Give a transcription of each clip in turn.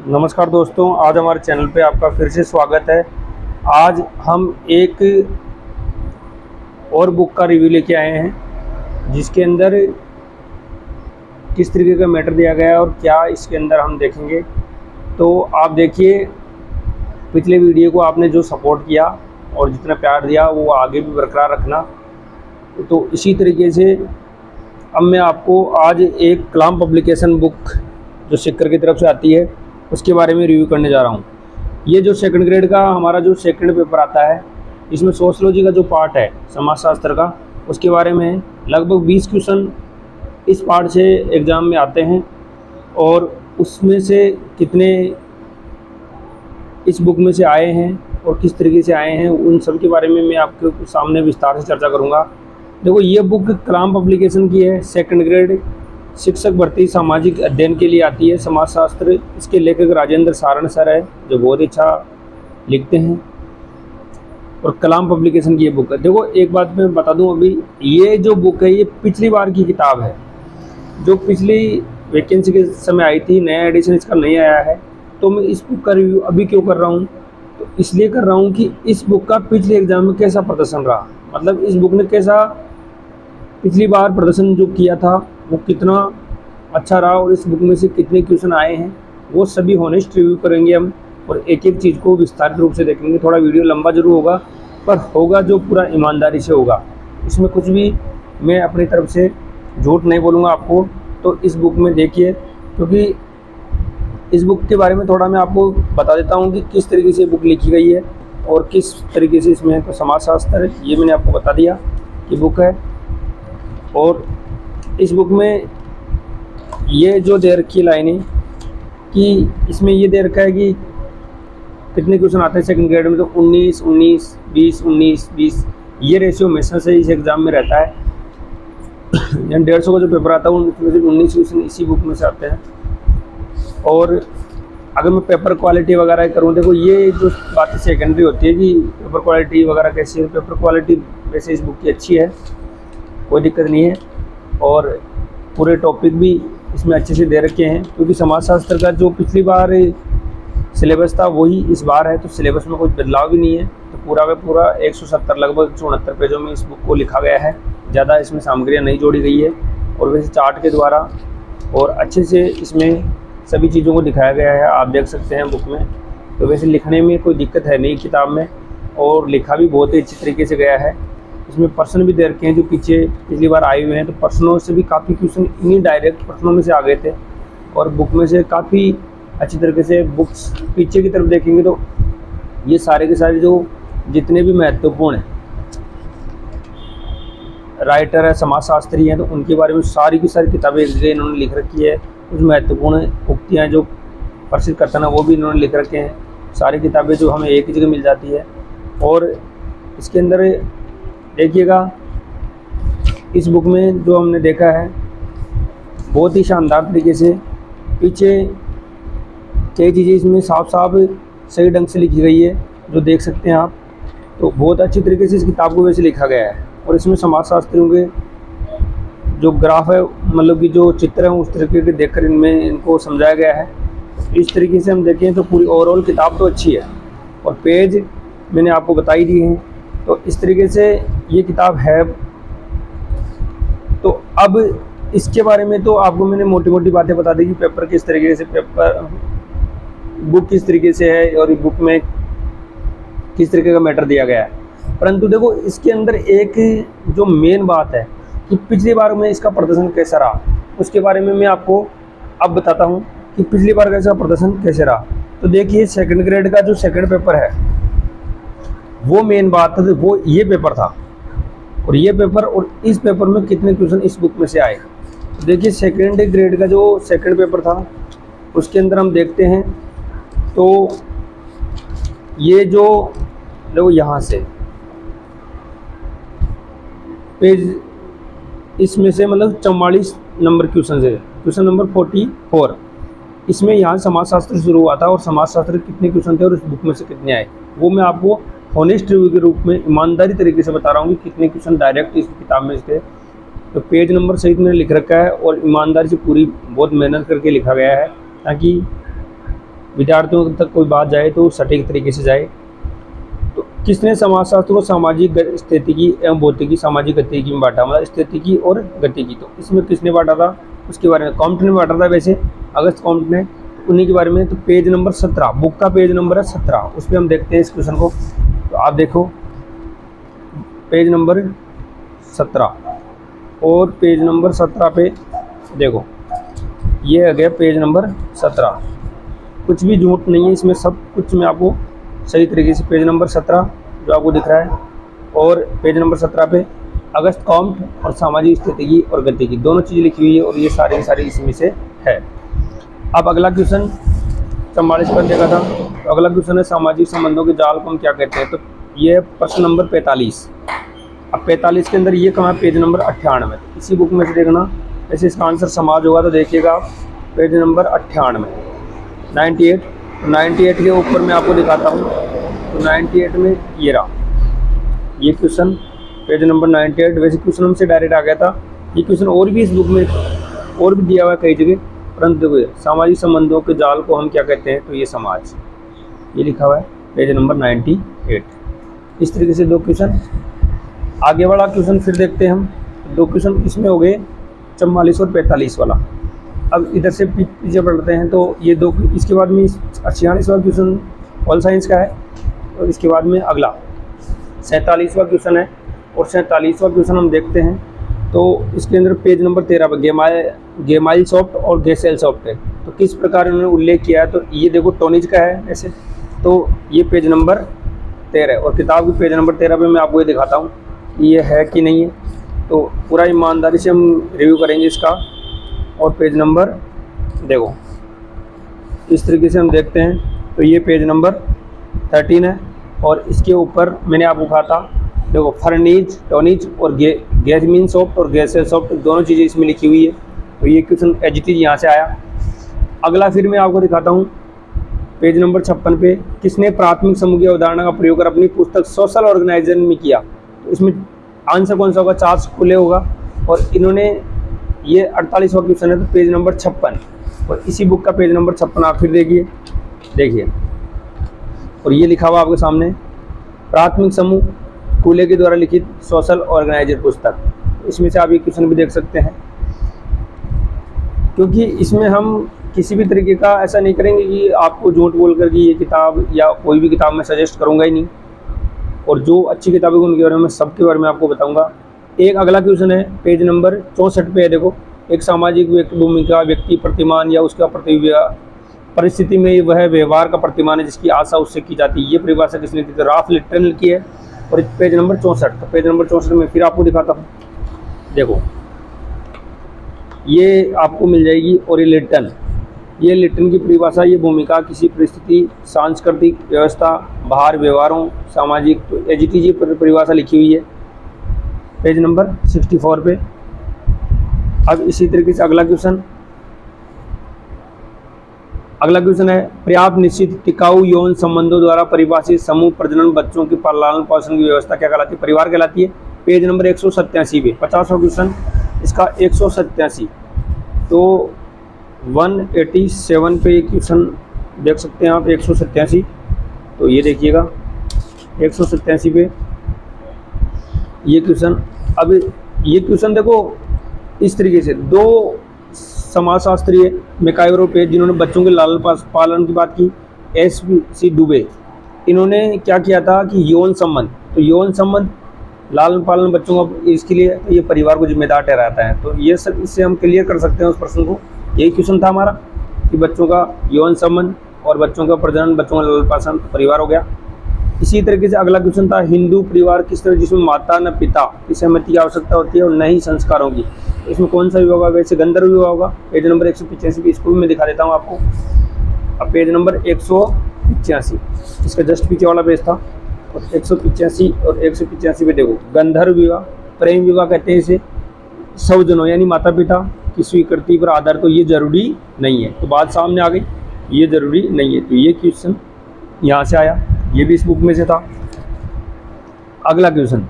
नमस्कार दोस्तों, आज हमारे चैनल पे आपका फिर से स्वागत है। आज हम एक और बुक का रिव्यू लेके आए हैं जिसके अंदर किस तरीके का मैटर दिया गया है और क्या इसके अंदर हम देखेंगे। तो आप देखिए, पिछले वीडियो को आपने जो सपोर्ट किया और जितना प्यार दिया वो आगे भी बरकरार रखना। तो इसी तरीके से अब मैं आपको आज एक कलाम पब्लिकेशन बुक जो सिक्कर की तरफ से आती है उसके बारे में रिव्यू करने जा रहा हूँ। ये जो सेकंड ग्रेड का हमारा जो सेकंड पेपर आता है, इसमें सोशलॉजी का जो पार्ट है समाजशास्त्र का, उसके बारे में लगभग 20 क्वेश्चन इस पार्ट से एग्ज़ाम में आते हैं और उसमें से कितने इस बुक में से आए हैं और किस तरीके से आए हैं, उन सब के बारे में मैं आपके सामने विस्तार से चर्चा करूँगा। देखो, ये बुक कलाम पब्लिकेशन की है, सेकंड ग्रेड शिक्षक भर्ती सामाजिक अध्ययन के लिए आती है, समाजशास्त्र। इसके लेखक राजेंद्र सारण सर है जो बहुत अच्छा लिखते हैं और कलाम पब्लिकेशन की ये बुक है। देखो, एक बात मैं बता दूं, अभी ये जो बुक है ये पिछली बार की किताब है जो पिछली वैकेंसी के समय आई थी। नया एडिशन इसका नहीं आया है। तो मैं इस बुक का रिव्यू अभी क्यों कर रहा हूँ, तो इसलिए कर रहा हूँ कि इस बुक का पिछले एग्जाम में कैसा प्रदर्शन रहा, मतलब इस बुक ने कैसा पिछली बार प्रदर्शन जो किया था वो कितना अच्छा रहा और इस बुक में से कितने क्वेश्चन आए हैं, वो सभी हॉनेस्ट रिव्यू करेंगे हम और एक एक चीज़ को विस्तारित रूप से देखेंगे। थोड़ा वीडियो लंबा जरूर होगा पर होगा जो पूरा ईमानदारी से होगा। इसमें कुछ भी मैं अपनी तरफ से झूठ नहीं बोलूँगा आपको। तो इस बुक में देखिए, क्योंकि इस बुक के बारे में थोड़ा मैं आपको बता देता हूँ कि किस तरीके से बुक लिखी गई है और किस तरीके से इसमें तो समाजशास्त्र ये मैंने आपको बता दिया कि बुक है। और इस बुक में ये जो दे रखी लाइनें कि इसमें ये दे रखा है कि कितने क्वेश्चन आते हैं सेकंड ग्रेड में, तो 19 19 20 19 20 ये रेशियो हमेशा से इस एग्ज़ाम में रहता है। यानी 150 का जो पेपर आता है उनमें से 19 क्वेश्चन इसी बुक में से आते हैं। और अगर मैं पेपर क्वालिटी वगैरह करूँ, देखो ये जो बातें सेकेंडरी होती है कि पेपर क्वालिटी वगैरह कैसी है। पेपर क्वालिटी वैसे इस बुक की अच्छी है, कोई दिक्कत नहीं है और पूरे टॉपिक भी इसमें अच्छे से दे रखे हैं, क्योंकि समाजशास्त्र का जो पिछली बार सिलेबस था वही इस बार है। तो सिलेबस में कोई बदलाव भी नहीं है। तो पूरा का पूरा 170 लगभग 169 पेजों में इस बुक को लिखा गया है। ज़्यादा इसमें सामग्रियाँ नहीं जोड़ी गई है और वैसे चार्ट के द्वारा और अच्छे से इसमें सभी चीज़ों को दिखाया गया है, आप देख सकते हैं बुक में। तो वैसे लिखने में कोई दिक्कत है नहीं किताब में और लिखा भी बहुत ही अच्छी तरीके से गया है। इसमें प्रश्न भी दे रखे हैं जो पीछे पिछली बार आए हुए हैं, तो प्रश्नों से भी काफ़ी क्वेश्चन इन्हीं डायरेक्ट प्रश्नों में से आ गए थे और बुक में से काफ़ी अच्छी तरीके से बुक्स पीछे की तरफ देखेंगे तो ये सारे के सारे जो जितने भी महत्वपूर्ण राइटर है, समाजशास्त्री हैं, तो उनके बारे में सारी की सारी किताबें एक जगह इन्होंने लिख रखी है। कुछ महत्वपूर्ण उक्तियाँ जो प्रसिद्ध करता है वो भी इन्होंने लिख रखे हैं। सारी किताबें जो हमें एक ही जगह मिल जाती है। और इसके अंदर देखिएगा, इस बुक में जो हमने देखा है बहुत ही शानदार तरीके से पीछे कई चीज़ें इसमें साफ साफ सही ढंग से लिखी गई है जो देख सकते हैं आप। तो बहुत अच्छी तरीके से इस किताब को वैसे लिखा गया है और इसमें समाजशास्त्रियों के जो ग्राफ है, मतलब कि जो चित्र हैं उस तरीके के देखकर इनमें इनको समझाया गया है। इस तरीके से हम देखें तो पूरी ओवरऑल किताब तो अच्छी है और पेज मैंने आपको बता ही दिए हैं। तो इस तरीके से ये किताब है। तो अब इसके बारे में तो आपको मैंने मोटी मोटी बातें बता दी कि पेपर किस तरीके से, पेपर बुक किस तरीके से है और बुक में किस तरीके का मैटर दिया गया है। परंतु देखो, इसके अंदर एक जो मेन बात है कि पिछली बार में इसका प्रदर्शन कैसा रहा, उसके बारे में मैं आपको अब बताता हूँ कि पिछली बार का इसका प्रदर्शन कैसे रहा। तो देखिए, सेकंड ग्रेड का जो सेकंड पेपर है वो मेन बात है, वो ये पेपर था और ये पेपर और इस पेपर में कितने क्वेश्चन इस बुक में से आए। तो देखिए, सेकंड ग्रेड का जो सेकंड पेपर था उसके अंदर हम देखते हैं तो ये जो देखो यहाँ से पेज इसमें से मतलब 44 नंबर क्वेश्चन है, क्वेश्चन नंबर 44 इसमें यहाँ समाजशास्त्र शुरू हुआ था और समाजशास्त्र कितने क्वेश्चन थे और इस बुक में से कितने आए वो मैं आपको हॉनेस्ट रिव्यू के रूप में ईमानदारी तरीके से बता रहा हूँ कि कितने क्वेश्चन डायरेक्ट इस किताब में थे। तो पेज नंबर सहित मैंने लिख रखा है और ईमानदारी से पूरी बहुत मेहनत करके लिखा गया है ताकि विद्यार्थियों तक कोई बात जाए तो सटीक तरीके से जाए। तो किसने समाजशास्त्र को सामाजिक स्थितिकी एवं भौतिकी सामाजिक गतिकी में बांटा, मतलब स्थितिकी और गतिकी। तो इसमें किसने बांटा था उसके बारे में कॉम्ट ने बांटा था वैसे, अगस्त कॉम्ट ने, उन्हीं के बारे में। तो पेज नंबर 17 बुक का पेज नंबर है 17, उस पर हम देखते हैं इस क्वेश्चन को। तो आप देखो पेज नंबर 17 और पेज नंबर 17 पे देखो, ये आ गया पेज नंबर 17। कुछ भी झूठ नहीं है इसमें, सब कुछ मैं आपको सही तरीके से, पेज नंबर 17 जो आपको दिख रहा है, और पेज नंबर 17 पे अगस्त कॉम्ट और सामाजिक स्थितिकी और गतिकी दोनों चीज़ें लिखी हुई है, और ये सारी सारी इसमें से है। अब अगला क्वेश्चन 44 पर देखा था, तो अगला क्वेश्चन है सामाजिक संबंधों के जाल को हम क्या कहते हैं। तो ये है प्रश्न नंबर 45। अब 45 के अंदर ये कहाँ है, पेज नंबर 98। इसी बुक में से देखना, ऐसे इसका आंसर समाज होगा। तो देखिएगा आप पेज नंबर 98 98, तो 98 के ऊपर मैं आपको दिखाता हूँ। तो 98 में ये रहा ये क्वेश्चन, पेज नंबर 98। वैसे क्वेश्चन हमसे डायरेक्ट आ गया था, ये क्वेश्चन और भी इस बुक में और भी दिया हुआ है कई जगह, परंतु देखो सामाजिक संबंधों के जाल को हम क्या कहते हैं, तो ये समाज, ये लिखा हुआ है पेज नंबर 98। इस तरीके से दो क्वेश्चन। आगे वाला क्वेश्चन फिर देखते हैं हम, दो क्वेश्चन इसमें हो गए 44 और 45 वाला। अब इधर से पीछे बढ़ते हैं, तो ये दो, इसके बाद में 46वां क्वेश्चन पॉल साइंस का है, और इसके बाद में अगला 47वां क्वेश्चन है। और 47वां क्वेश्चन हम देखते हैं, तो इसके अंदर पेज नंबर 13 पर गेमाइल सॉफ्ट और गैसेल सॉफ्ट है, तो किस प्रकार उन्होंने उल्लेख किया है। तो ये देखो टोनिज का है ऐसे, तो ये पेज नंबर 13 और किताब की पेज नंबर 13 पे मैं आपको ये दिखाता हूँ ये है कि नहीं है। तो पूरा ईमानदारी से हम रिव्यू करेंगे इसका। और पेज नंबर देखो इस तरीके से हम देखते हैं, तो ये पेज नंबर 13 है, और इसके ऊपर मैंने आपको कहा था देखो फर्नीज, टोनिज और गैसमीन सॉफ्ट और गैसेल सॉफ्ट दोनों चीज़ें इसमें लिखी हुई है। तो ये क्वेश्चन एजिटीज यहाँ से आया। अगला फिर मैं आपको दिखाता हूँ पेज नंबर 56 पे, किसने प्राथमिक समूह की अवधारणा का प्रयोग कर अपनी पुस्तक सोशल ऑर्गेनाइजेशन में किया। तो इसमें आंसर कौन सा होगा, चार्ल्स फुले होगा। और इन्होंने ये 48वां क्वेश्चन है, तो पेज नंबर 56 और इसी बुक का पेज नंबर 56 आप फिर देखिए, और ये लिखा हुआ आपके सामने प्राथमिक समूह फुले के द्वारा लिखित सोशल ऑर्गेनाइजर पुस्तक। इसमें से आप ये क्वेश्चन भी देख सकते हैं, क्योंकि इसमें हम किसी भी तरीके का ऐसा नहीं करेंगे कि आपको झूठ बोल कर कि ये किताब या कोई भी किताब मैं सजेस्ट करूंगा ही नहीं, और जो अच्छी किताबें उनके बारे में सबके बारे में आपको बताऊंगा। एक अगला क्वेश्चन है पेज नंबर 64 पे है, देखो एक सामाजिक भूमिका व्यक्ति प्रतिमान या उसका परिस्थिति में वह व्यवहार का प्रतिमान है जिसकी आशा उससे की जाती है, ये परिभाषा किसने दी, तो राल्फ लिट्टन ने की है। और पेज नंबर 64, तो पेज नंबर 64 में फिर आपको दिखाता हूँ, देखो ये आपको मिल जाएगी। और ये लिट्टन की परिभाषा, ये भूमिका किसी परिस्थिति, सांस्कृतिक व्यवस्था, बाहर व्यवहारों, सामाजिक, तो एजीटीजी परिभाषा लिखी हुई है पेज नंबर 64 पे। अब इसी तरीके से अगला क्वेश्चन है पर्याप्त निश्चित टिकाऊ यौन संबंधों द्वारा परिभाषित समूह प्रजनन बच्चों के पालन पोषण की व्यवस्था क्या कहलाती है, परिवार कहलाती है। पेज नंबर 187 पे 50वां क्वेश्चन इसका 187, तो 187 पे क्वेश्चन देख सकते हैं आप 187। तो ये देखिएगा 187 पे ये क्वेश्चन। अब ये क्वेश्चन देखो इस तरीके से, दो समाजशास्त्री मैकाइवरों जिन्होंने बच्चों के लालन पालन की बात की, SC दुबे, इन्होंने क्या किया था कि यौन संबंध, तो यौन संबंध लालन पालन बच्चों का, इसके लिए ये परिवार को जिम्मेदार ठहराता है। तो ये सब इससे हम क्लियर कर सकते हैं उस प्रश्न को। यही क्वेश्चन था हमारा कि बच्चों का यौन संबंध और बच्चों का प्रजनन, बच्चों का लालन पालन परिवार हो गया। इसी तरीके से अगला क्वेश्चन था हिंदू परिवार किस तरह, जिसमें माता न पिता की सहमति की आवश्यकता होती है और न ही संस्कारों की। इसमें कौन सा विभाग होगा, वैसे गंधर्व विभाग होगा। पेज नंबर 185 भी, इसको भी मैं दिखा देता हूँ आपको। अब पेज नंबर 185 इसका जस्ट पीछे वाला पेज था, और 185 और 185 पे देखो गंधर्व विवाह, प्रेम विवाह कहते हैं इसे। स्वजनों यानी माता पिता की स्वीकृति पर आधार, तो ये जरूरी नहीं है। तो बात सामने आ गई, ये जरूरी नहीं है। तो ये क्वेश्चन यहाँ से आया, ये भी इस बुक में से था। अगला क्वेश्चन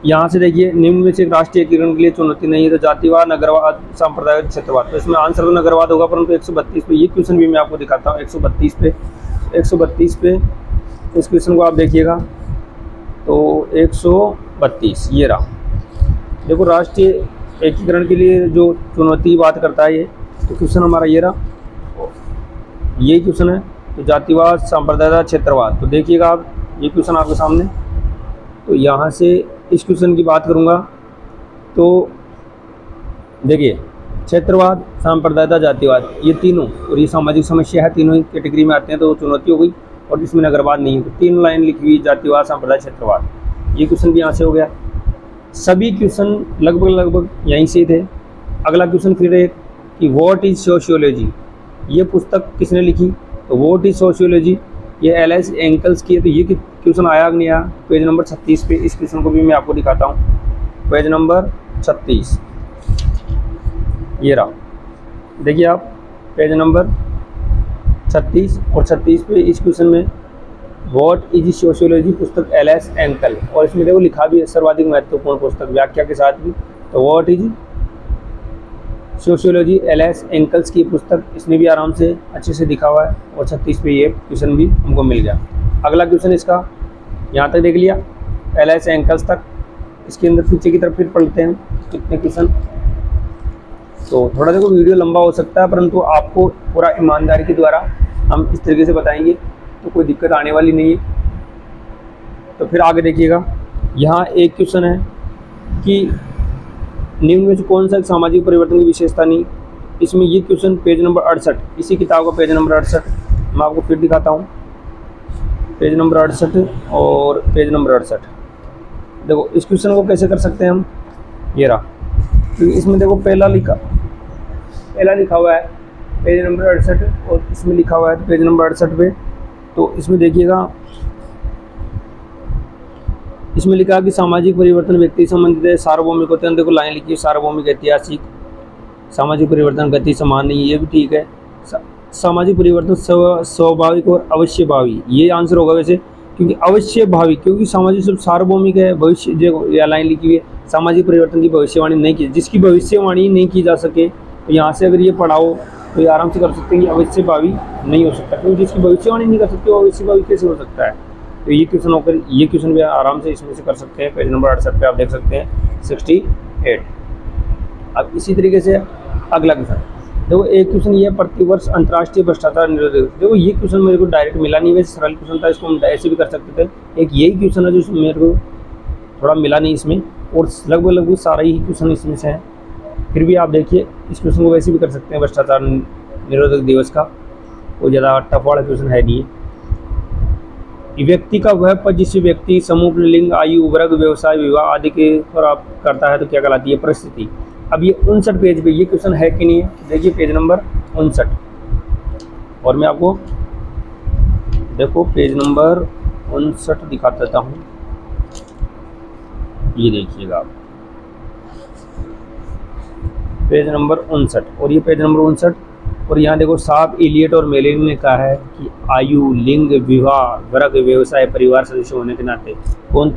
यहाँ से देखिए, निम्न में से एक राष्ट्रीय एकीकरण के लिए चुनौती नहीं है, तो जातिवाद, नगरवाद, सांप्रदायिक क्षेत्रवाद। तो इसमें आंसर तो नगरवाद होगा, परंतु 132 पे ये क्वेश्चन भी मैं आपको दिखाता हूँ। 132 पे इस क्वेश्चन को आप देखिएगा, तो 132 ये रहा। देखो, राष्ट्रीय एकीकरण के लिए जो चुनौती बात करता है ये, तो क्वेश्चन हमारा ये रहा, यही क्वेश्चन है। तो जातिवाद, सांप्रदायिक, क्षेत्रवाद। तो देखिएगा आप, ये क्वेश्चन आपके सामने। तो यहाँ से इस क्वेश्चन की बात करूँगा, तो देखिए, क्षेत्रवाद, सांप्रदायिकता, जातिवाद, ये तीनों, और ये सामाजिक समस्या है, तीनों ही कैटेगरी में आते हैं, तो चुनौती हो गई। और इसमें नगरवाद नहीं है, तो 3 लाइन लिखी हुई, जातिवाद, सांप्रदायिक, क्षेत्रवाद। ये क्वेश्चन भी यहाँ से हो गया। सभी क्वेश्चन लगभग यहीं से थे। अगला क्वेश्चन फिर एक कि व्हाट इज सोशियोलॉजी, ये पुस्तक किसने लिखी? तो व्हाट इज सोशियोलॉजी ये एल.एस. एंकल्स की है। तो ये क्वेश्चन आया कि नहीं आया? पेज नंबर 36 पे इस क्वेश्चन को भी मैं आपको दिखाता हूँ। पेज नंबर 36 ये रहा, देखिए आप, पेज नंबर 36 और 36 पे इस क्वेश्चन में व्हाट इज सोशियोलॉजी पुस्तक एल.एस. एंकल, और इसमें देखो लिखा भी है सर्वाधिक महत्वपूर्ण पुस्तक व्याख्या के साथ भी। तो what is sociology LS. Ankles की पुस्तक, इसमें भी आराम से अच्छे से दिखा हुआ है, और 36 पे ये क्वेश्चन भी हमको मिल गया। अगला क्वेश्चन इसका यहाँ तक देख लिया, एल.एस. एंकल्स तक। इसके अंदर पीछे की तरफ फिर पढ़ते हैं कितने क्वेश्चन। तो थोड़ा देखो वीडियो लंबा हो सकता है, परंतु आपको पूरा ईमानदारी के द्वारा हम इस तरीके से बताएंगे, तो कोई दिक्कत आने वाली नहीं है। तो फिर आगे देखिएगा, यहाँ एक क्वेश्चन है कि निम्न में से कौन सा सामाजिक परिवर्तन की विशेषता नहीं। इसमें ये क्वेश्चन पेज नंबर 68, इसी किताब का पेज नंबर 68 मैं आपको फिर दिखाता हूँ। पेज नंबर 68 और पेज नंबर 68। देखो इस क्वेश्चन को कैसे कर सकते हैं हम, ये रहा। क्योंकि इसमें देखो पहला लिखा हुआ है पेज नंबर 68, और इसमें लिखा हुआ है पेज नंबर 68 पे। तो इसमें देखिएगा, इसमें लिखा है कि सामाजिक परिवर्तन व्यक्ति संबंधित है, सार्वभौमिक होते हैं। देखो लाइन लिखी है, सार्वभौमिक, ऐतिहासिक, सामाजिक परिवर्तन गति समान नहीं, ये भी ठीक है। सामाजिक परिवर्तन स्वाभाविक और अवश्यभावी, ये आंसर होगा वैसे, क्योंकि अवश्यभावी, क्योंकि सामाजिक सब सार्वभौमिक है। भविष्य जो या लाइन लिखी हुई है, सामाजिक परिवर्तन की भविष्यवाणी नहीं की, जिसकी भविष्यवाणी नहीं की जा सके, तो यहाँ से अगर ये पढ़ाओ तो ये आराम से कर सकते हैं कि अवश्यभावी नहीं हो सकता, क्योंकि जिसकी भविष्यवाणी नहीं कर सकते वो अवश्यभावी कैसे हो सकता है। तो ये क्वेश्चन होकर, ये क्वेश्चन भी आराम से इसमें से कर सकते हैं। पेज नंबर 68 पे आप देख सकते हैं 68। अब इसी तरीके से अगला क्वेश्चन देखो, एक क्वेश्चन ये है, प्रतिवर्ष अंतर्राष्ट्रीय भ्रष्टाचार निरोधक। देखो ये क्वेश्चन मेरे को डायरेक्ट मिला नहीं, वैसे सरल क्वेश्चन था, इसको हम ऐसे भी कर सकते थे। एक यही क्वेश्चन है जो मेरे को थोड़ा मिला नहीं इसमें, और लगभग सारा ही क्वेश्चन इसमें से है। फिर भी आप देखिए, इस क्वेश्चन को वैसे भी कर सकते हैं, भ्रष्टाचार निरोधक दिवस का, वो ज़्यादा टफ वाला क्वेश्चन है नहीं। व्यक्ति का वह पद जिस व्यक्ति समूह, लिंग, आयु, वर्ग, व्यवसाय, विवाह आदि के पर आप करता है तो क्या कहलाती है? परिस्थिति। अब ये 59 पेज पे ये क्वेश्चन है कि नहीं है? देखिए पेज नंबर 59, और मैं आपको देखो पेज नंबर 59 दिखा देता हूँ। ये देखिएगा आप, पेज नंबर 59, और ये पेज नंबर 59, और यहाँ देखो साहब इलियट और मेलिन ने कहा है कि आयु, लिंग, विवाह, वर्ग, व्यवसाय, परिवार सदस्य होने के नाते कौन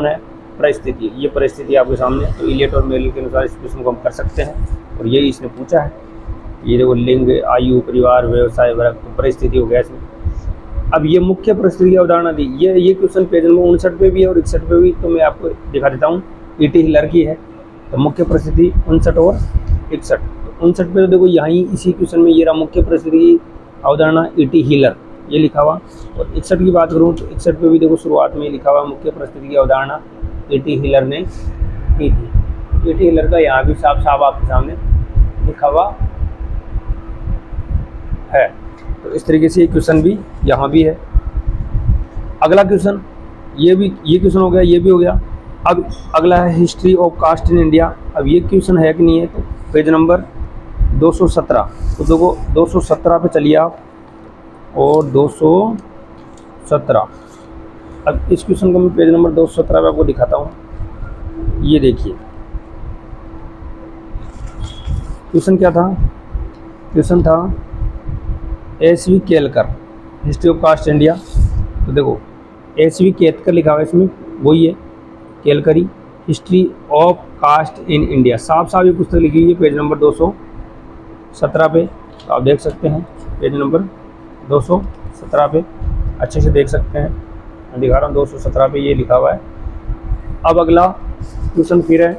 है? परिस्थिति। ये परिस्थिति आपके सामने, तो इलियट और मेलिन के अनुसार इस क्वेश्चन को हम कर सकते हैं, और यही इसने पूछा है। ये देखो लिंग, आयु, परिवार, व्यवसाय, वर्ग, तो परिस्थिति हो गया इसमें। अब ये मुख्य परिस्थिति की अवधारणा दी, ये क्वेश्चन पेज नंबर 59 पे भी है और 61 पे भी, तो मैं आपको दिखा देता हूँ। E.T. हिलर की है, तो मुख्य परिस्थिति 59 और 61। 59 पे तो देखो यहीं इसी क्वेश्चन में ये रहा, मुख्य परिस्थिति की अवधारणा E.T. हिलर, ये लिखा हुआ। और 61 की बात करूँ तो 61 पे भी देखो शुरुआत में लिखा हुआ, मुख्य परिस्थिति की अवधारणा E.T. हिलर ने की थी। E.T. हिलर का यहाँ भी साफ आपके सामने लिखा हुआ है। तो इस तरीके से ये क्वेश्चन भी यहाँ भी है। अगला क्वेश्चन ये क्वेश्चन हो गया, ये भी हो गया। अब अगला है history of caste in India. अब ये क्वेश्चन है कि नहीं है? तो पेज नंबर 217, तो देखो 217 पे चलिए आप, और 217। अब इस क्वेश्चन को मैं पेज नंबर 217 पे आपको दिखाता हूँ। ये देखिए क्वेश्चन क्या था? क्वेश्चन था S.V. Kelkar, history of caste India. तो देखो S.V. केतकर लिखा हुआ है इसमें, वही है। केलकरी, history of caste in India. साफ साफ ये पुस्तक लिखी हुई है पेज नंबर 217 पे, तो आप देख सकते हैं पेज नंबर 217 पे अच्छे से देख सकते हैं, मैं दिखा रहा हूँ 217 पे ये लिखा हुआ है। अब अगला क्वेश्चन फिर है,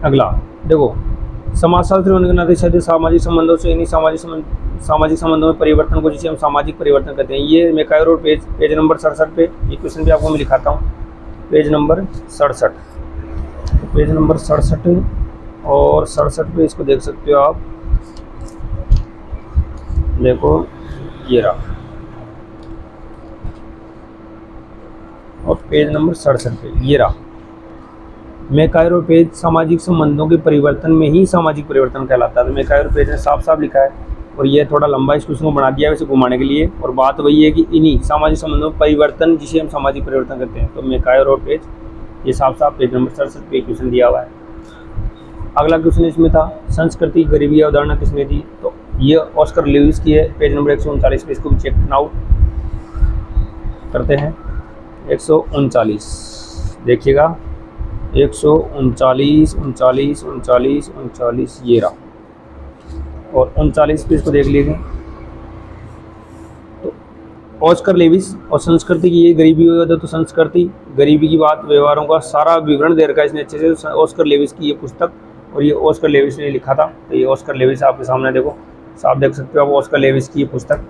अगला देखो, समाजशास्त्री होने के नाते शायद सामाजिक संबंधों से इन्हीं सामाजिक संबंधों में परिवर्तन को, जिसे हम सामाजिक परिवर्तन कहते हैं, ये मैकायर रोड पेज नंबर 67 पे ये क्वेश्चन भी आपको मैं लिखाता हूँ, पेज नंबर 67, पेज नंबर 67 और 67 पे इसको देख सकते हो आप, देखो ये रहा, और पेज नंबर 67 पे ये रहा, मैकायर पेज सामाजिक संबंधों के परिवर्तन में ही सामाजिक परिवर्तन कहलाता है। तो मैकायर पेज ने साफ साफ लिखा है, और ये थोड़ा लंबा इस क्वेश्चन को बना दिया है वैसे घुमाने के लिए, और बात वही है कि इन्हीं सामाजिक संबंधों में परिवर्तन जिसे हम सामाजिक परिवर्तन कहते हैं। तो मैकायर पेज ये साफ साफ पेज नंबर 67 पे क्वेश्चन दिया हुआ है। अगला क्वेश्चन इसमें था, संस्कृति गरीबी अवधारणा किसने दी? तो ये ऑस्कर लेविस की है, पेज नंबर 139 पे, इसको भी चेक आउट करते हैं। 139 देखिएगा, 139 ये रहा, और 39 पे इसको देख लीजिए। तो ऑस्कर लेविस और संस्कृति की ये गरीबी हो जाता, तो संस्कृति गरीबी की बात, व्यवहारों का सारा विवरण दे रखा है इसने अच्छे से, ऑस्कर लेविस की ये पुस्तक, और ये ऑस्कर लेविस ने लिखा था। तो ये ऑस्कर लेविस आपके सामने देखो, आप देख सकते हो आप ऑस्कर लेविस की ये पुस्तक,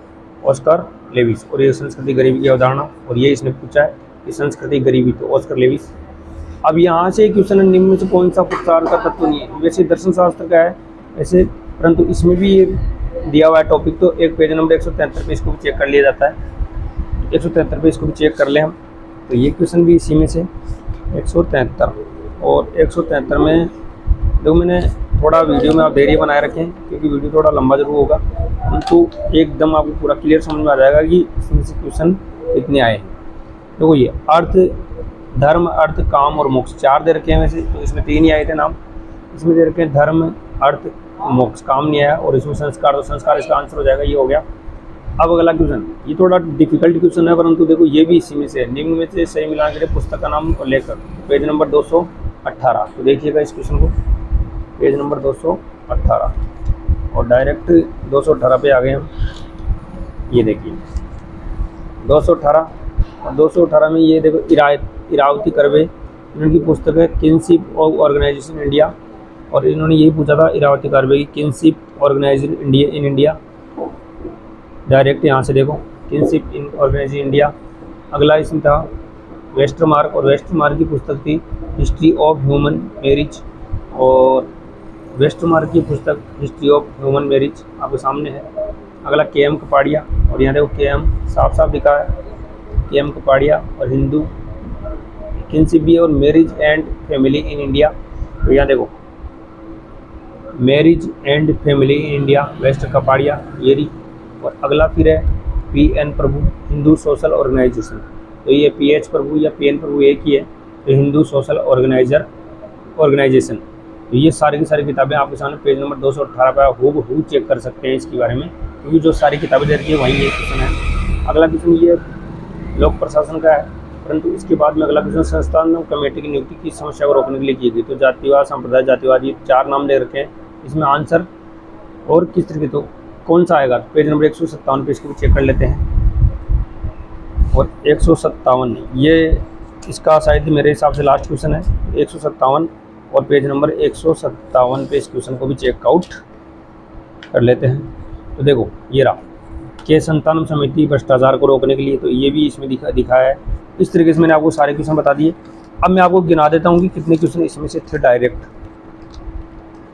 ऑस्कर लेविस, और ये संस्कृति गरीबी की अवधारणा, और ये इसने पूछा है कि संस्कृति गरीबी, तो ऑस्कर लेविस। अब यहाँ से क्वेश्चन निम्न में से कौन सा प्रकार का तत्व नहीं है? वैसे दर्शन शास्त्र का है ऐसे, परंतु इसमें भी ये दिया हुआ है टॉपिक, तो एक पेज नंबर 173 पे इसको भी चेक कर लिया जाता है, 173 पे इसको भी चेक कर लें हम। तो ये क्वेश्चन भी इसी में से 173, और 173 में देखो मैंने थोड़ा वीडियो में आप धैर्य बनाए रखें, क्योंकि वीडियो थोड़ा लंबा जरूर होगा, परंतु एकदम आपको पूरा क्लियर समझ में आ जाएगा कि इसमें से क्वेश्चन कितने आए हैं। देखो ये अर्थ, धर्म, अर्थ, काम और मोक्ष 4 दे रखे हैं वैसे, तो इसमें 3 ही आए थे नाम, इसमें दे रखे हैं धर्म, अर्थ, मोक्ष, काम नहीं आया, और इसमें संस्कार, तो संस्कार इसका आंसर हो जाएगा, ये हो गया। अब अगला क्वेश्चन, ये थोड़ा डिफिकल्ट क्वेश्चन है, परंतु देखो ये भी इसी में से है, निम्न में से सही मिलान करें पुस्तक का नाम और लेकर, पेज नंबर 218। तो देखिएगा इस क्वेश्चन को, पेज नंबर 218, और डायरेक्ट 218 पे आ गए हम। ये देखिए 218, और 218 में ये देखो इरावती कर्वे, इनकी पुस्तक है किनशिप ऑफ ऑर्गेनाइजेशन इंडिया, और इन्होंने यही पूछा था इरावती कर्वे की kinship organisation India in India, direct यहाँ से देखो किनशिप इन ऑर्गेनाइजेशन इंडिया। अगला इसमें था वेस्टरमार्क, और वेस्टरमार्क की पुस्तक थी हिस्ट्री ऑफ ह्यूमन मैरिज, और वेस्टरमार्क की पुस्तक हिस्ट्री ऑफ ह्यूमन मैरिज आपके सामने है। अगला के.एम. कपाड़िया, और यहाँ देखो के.एम. साफ साफ दिखा है, के.एम. कपाड़िया, और हिंदू किनशिप भी और marriage and family in India. तो यहाँ देखो marriage and family in India, वेस्ट कपाड़िया ये रही। और अगला फिर है P N. Prabhu, Hindu social organisation. तो ये पी.एच. प्रभु या पी.एन. प्रभु एक ही है, तो हिंदू सोशल ऑर्गेनाइजेशन। तो ये सारी की सारी किताबें आपके सामने पेज नंबर 218 पर हूबहू चेक कर सकते हैं इसके बारे में, क्योंकि जो सारी किताबें दे रखी है वहीं ये क्वेश्चन है। अगला क्वेश्चन ये लोक प्रशासन का है, परंतु इसके बाद में अगला क्वेश्चन संस्थान कमेटी की नियुक्ति की समस्या को रोकने के लिए की गई। तो जातिवाद, संप्रदाय, जातिवाद, ये 4 नाम दे रखे हैं, इसमें आंसर और किस तरीके तो कौन सा आएगा, पेज नंबर 157 पे इसको भी चेक कर लेते हैं। और 157 ये इसका शायद मेरे हिसाब से लास्ट क्वेश्चन है, 157 और पेज नंबर 157 पे इस क्वेश्चन को भी चेकआउट कर लेते हैं। तो देखो ये रहा के संतानम समिति भ्रष्टाचार को रोकने के लिए, तो ये भी इसमें दिखा है। इस तरीके से मैंने आपको सारे क्वेश्चन बता दिए। अब मैं आपको गिना देता हूँ कि कितने क्वेश्चन इसमें से थे डायरेक्ट,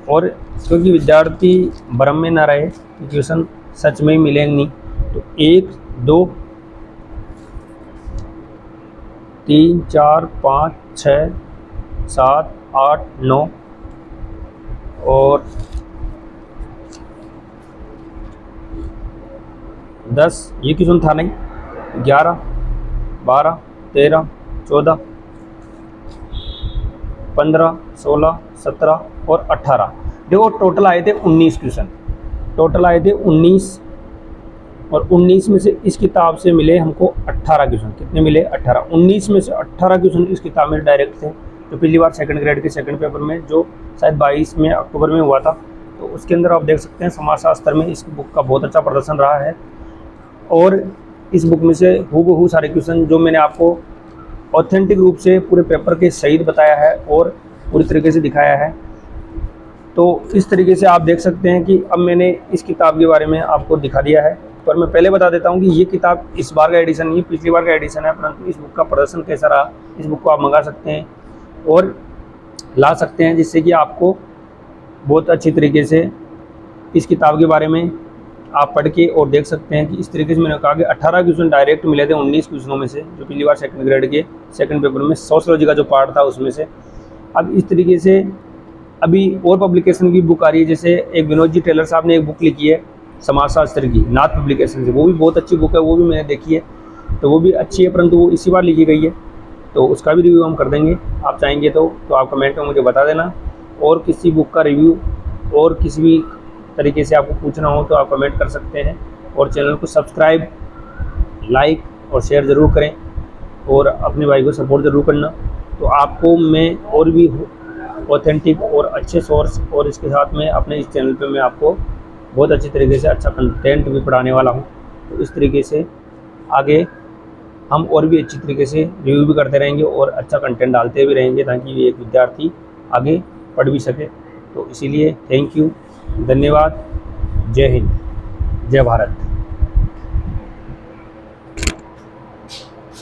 और क्योंकि विद्यार्थी भ्रम में ना रहे क्वेश्चन सच में ही मिलेंगे नहीं, तो 1 2 3 4 5 6 7 8 9 और 10 ये क्वेश्चन था नहीं, 11 12 13 14 15 16 17 और 18। देखो टोटल आए थे 19 क्वेश्चन, टोटल आए थे 19 और 19 में से इस किताब से मिले हमको 18 क्वेश्चन। कितने मिले? 18। 19 में से 18 क्वेश्चन इस किताब में डायरेक्ट थे, जो पिछली बार सेकंड ग्रेड के सेकंड पेपर में जो शायद 22 में अक्टूबर में हुआ था, तो उसके अंदर आप देख सकते हैं समाजशास्त्र में इस बुक का बहुत अच्छा प्रदर्शन रहा है। और इस बुक में से हूबहू सारे क्वेश्चन जो मैंने आपको ऑथेंटिक रूप से पूरे पेपर के सहित बताया है और पूरी तरीके से दिखाया है। तो इस तरीके से आप देख सकते हैं कि अब मैंने इस किताब के बारे में आपको दिखा दिया है। पर मैं पहले बता देता हूं कि ये किताब इस बार का एडिशन नहीं, पिछली बार का एडिशन है, परंतु इस बुक का प्रदर्शन कैसा रहा, इस बुक को आप मंगा सकते हैं और ला सकते हैं, जिससे कि आपको बहुत अच्छी तरीके से इस किताब के बारे में आप पढ़ के और देख सकते हैं कि इस तरीके से मैंने कहा कि 18 क्वेश्चन डायरेक्ट मिले थे 19 क्वेश्चनों में से, जो पिछली बार सेकंड ग्रेड के सेकंड पेपर में सोशियोलॉजी का जो पार्ट था उसमें से। अब इस तरीके से अभी और पब्लिकेशन की बुक आ रही है, जैसे एक विनोद जी टेलर साहब ने एक बुक लिखी है समाजशास्त्र की, नाथ पब्लिकेशन से, वो भी बहुत अच्छी बुक है, वो भी मैंने देखी है, तो वो भी अच्छी है, परंतु वो इसी बार लिखी गई है, तो उसका भी रिव्यू हम कर देंगे। आप चाहेंगे तो आप कमेंट में मुझे बता देना। और किसी बुक का रिव्यू और किसी भी तरीके से आपको पूछना हो तो आप कमेंट कर सकते हैं। और चैनल को सब्सक्राइब, लाइक और शेयर ज़रूर करें और अपने भाई को सपोर्ट ज़रूर करना। तो आपको मैं और भी ऑथेंटिक और अच्छे सोर्स और इसके साथ में अपने इस चैनल पे मैं आपको बहुत अच्छी तरीके से अच्छा कंटेंट भी पढ़ाने वाला हूँ। तो इस तरीके से आगे हम और भी अच्छी तरीके से रिव्यू भी करते रहेंगे और अच्छा कंटेंट डालते भी रहेंगे, ताकि एक विद्यार्थी आगे पढ़ भी सके। तो इसीलिए थैंक यू, धन्यवाद, जय हिंद, जय भारत।